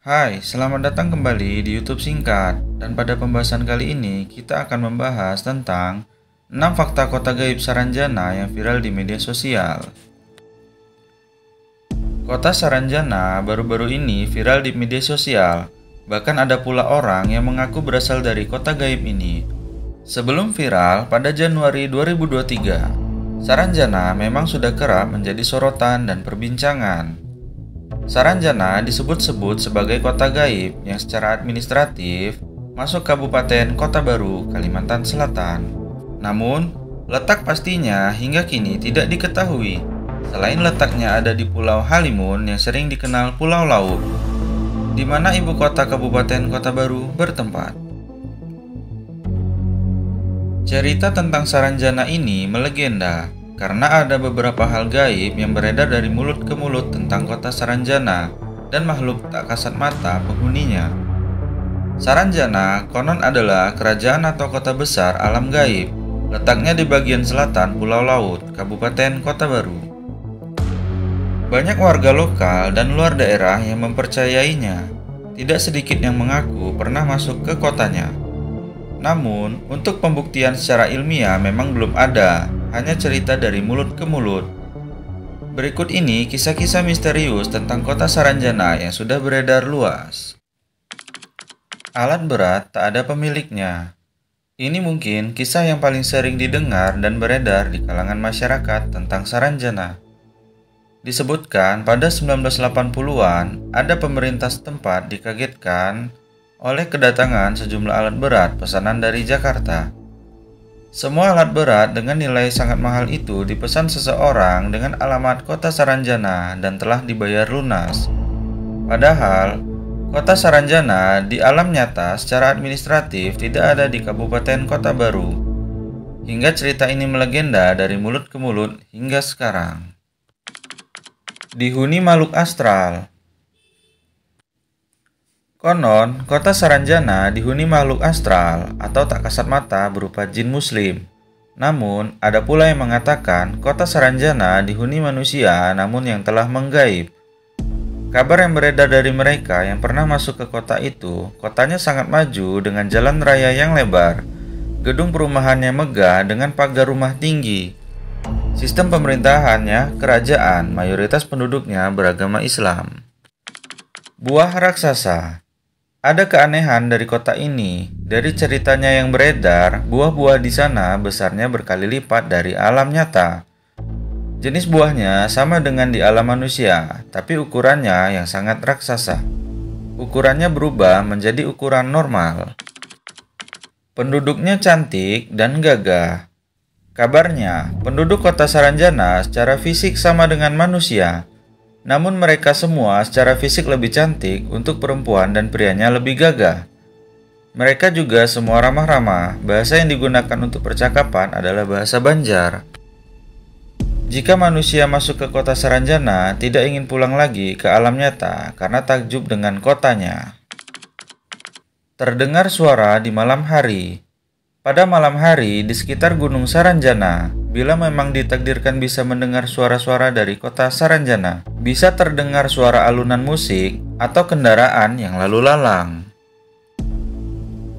Hai, selamat datang kembali di YouTube Singkat. Dan pada pembahasan kali ini kita akan membahas tentang 6 fakta kota gaib Saranjana yang viral di media sosial. Kota Saranjana baru-baru ini viral di media sosial. Bahkan ada pula orang yang mengaku berasal dari kota gaib ini. Sebelum viral pada Januari 2023, Saranjana memang sudah kerap menjadi sorotan dan perbincangan. Saranjana disebut-sebut sebagai kota gaib yang secara administratif masuk Kabupaten Kota Baru, Kalimantan Selatan. Namun, letak pastinya hingga kini tidak diketahui. Selain letaknya ada di Pulau Halimun yang sering dikenal Pulau Laut, di mana ibu kota Kabupaten Kota Baru bertempat. Cerita tentang Saranjana ini melegenda karena ada beberapa hal gaib yang beredar dari mulut ke mulut tentang kota Saranjana dan makhluk tak kasat mata penghuninya. Saranjana konon adalah kerajaan atau kota besar alam gaib, letaknya di bagian selatan Pulau Laut, Kabupaten Kota Baru. Banyak warga lokal dan luar daerah yang mempercayainya. Tidak sedikit yang mengaku pernah masuk ke kotanya. Namun, untuk pembuktian secara ilmiah memang belum ada, hanya cerita dari mulut ke mulut. Berikut ini kisah-kisah misterius tentang kota Saranjana yang sudah beredar luas. Alat berat tak ada pemiliknya. Ini mungkin kisah yang paling sering didengar dan beredar di kalangan masyarakat tentang Saranjana. Disebutkan pada 1980-an, ada pemerintah setempat dikagetkan oleh kedatangan sejumlah alat berat pesanan dari Jakarta. Semua alat berat dengan nilai sangat mahal itu dipesan seseorang dengan alamat kota Saranjana dan telah dibayar lunas. Padahal, kota Saranjana di alam nyata secara administratif tidak ada di Kabupaten Kota Baru. Hingga cerita ini melegenda dari mulut ke mulut hingga sekarang. Dihuni makhluk astral. Konon, kota Saranjana dihuni makhluk astral atau tak kasat mata berupa jin muslim. Namun, ada pula yang mengatakan kota Saranjana dihuni manusia namun yang telah menggaib. Kabar yang beredar dari mereka yang pernah masuk ke kota itu, kotanya sangat maju dengan jalan raya yang lebar. Gedung perumahannya megah dengan pagar rumah tinggi. Sistem pemerintahannya kerajaan, mayoritas penduduknya beragama Islam. Buah raksasa. Ada keanehan dari kota ini. Dari ceritanya yang beredar, buah-buah di sana besarnya berkali lipat dari alam nyata. Jenis buahnya sama dengan di alam manusia, tapi ukurannya yang sangat raksasa. Ukurannya berubah menjadi ukuran normal. Penduduknya cantik dan gagah. Kabarnya, penduduk kota Saranjana secara fisik sama dengan manusia. Namun mereka semua secara fisik lebih cantik untuk perempuan dan prianya lebih gagah. Mereka juga semua ramah-ramah. Bahasa yang digunakan untuk percakapan adalah bahasa Banjar. Jika manusia masuk ke kota Saranjana, tidak ingin pulang lagi ke alam nyata karena takjub dengan kotanya. Terdengar suara di malam hari. Pada malam hari di sekitar Gunung Saranjana, bila memang ditakdirkan bisa mendengar suara-suara dari kota Saranjana, bisa terdengar suara alunan musik atau kendaraan yang lalu lalang.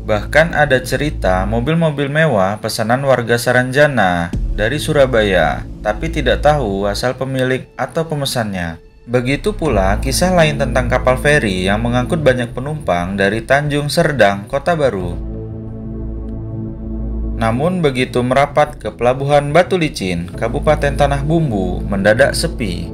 Bahkan ada cerita mobil-mobil mewah pesanan warga Saranjana dari Surabaya, tapi tidak tahu asal pemilik atau pemesannya. Begitu pula kisah lain tentang kapal feri yang mengangkut banyak penumpang dari Tanjung Serdang, Kota Baru. Namun begitu merapat ke Pelabuhan Batu Licin, Kabupaten Tanah Bumbu, mendadak sepi.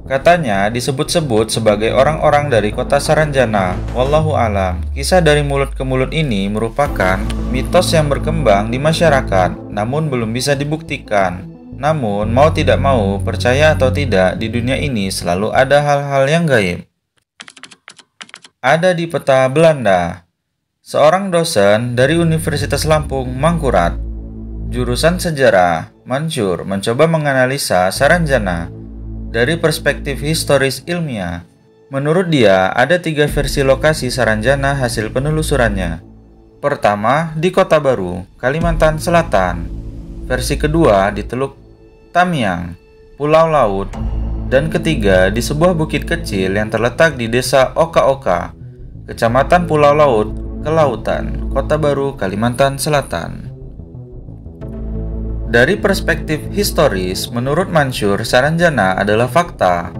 Katanya disebut-sebut sebagai orang-orang dari kota Saranjana. Wallahu alam, kisah dari mulut ke mulut ini merupakan mitos yang berkembang di masyarakat, namun belum bisa dibuktikan. Namun mau tidak mau, percaya atau tidak, di dunia ini selalu ada hal-hal yang gaib. Ada di peta Belanda. Seorang dosen dari Universitas Lampung, Mangkurat, jurusan sejarah, Mansur, mencoba menganalisa Saranjana dari perspektif historis ilmiah. Menurut dia, ada 3 versi lokasi Saranjana hasil penelusurannya. Pertama, di Kota Baru, Kalimantan Selatan. Versi kedua di Teluk Tamiang, Pulau Laut. dan ketiga di sebuah bukit kecil yang terletak di desa Oka-Oka, Kecamatan Pulau Laut, Kelautan, Kota Baru, Kalimantan Selatan. Dari perspektif historis, menurut Mansur, Saranjana adalah fakta.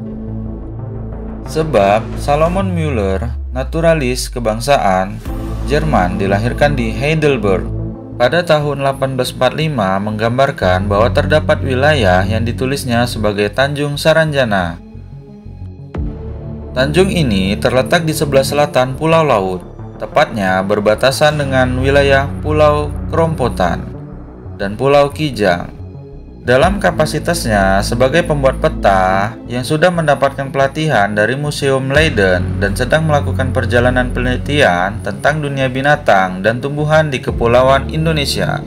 Sebab Salomon Müller, naturalis kebangsaan Jerman, dilahirkan di Heidelberg pada tahun 1845, menggambarkan bahwa terdapat wilayah yang ditulisnya sebagai Tanjung Saranjana. Tanjung ini terletak di sebelah selatan Pulau Laut, tepatnya berbatasan dengan wilayah Pulau Krompotan dan Pulau Kijang. Dalam kapasitasnya sebagai pembuat peta yang sudah mendapatkan pelatihan dari Museum Leiden dan sedang melakukan perjalanan penelitian tentang dunia binatang dan tumbuhan di Kepulauan Indonesia.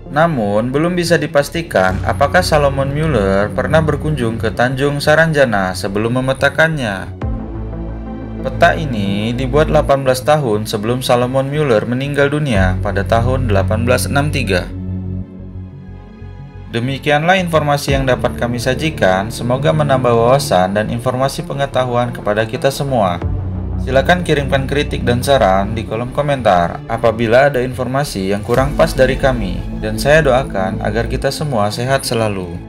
Namun, belum bisa dipastikan apakah Salomon Müller pernah berkunjung ke Tanjung Saranjana sebelum memetakannya. Peta ini dibuat 18 tahun sebelum Salomon Müller meninggal dunia pada tahun 1863. Demikianlah informasi yang dapat kami sajikan, semoga menambah wawasan dan informasi pengetahuan kepada kita semua. Silakan kirimkan kritik dan saran di kolom komentar apabila ada informasi yang kurang pas dari kami, dan saya doakan agar kita semua sehat selalu.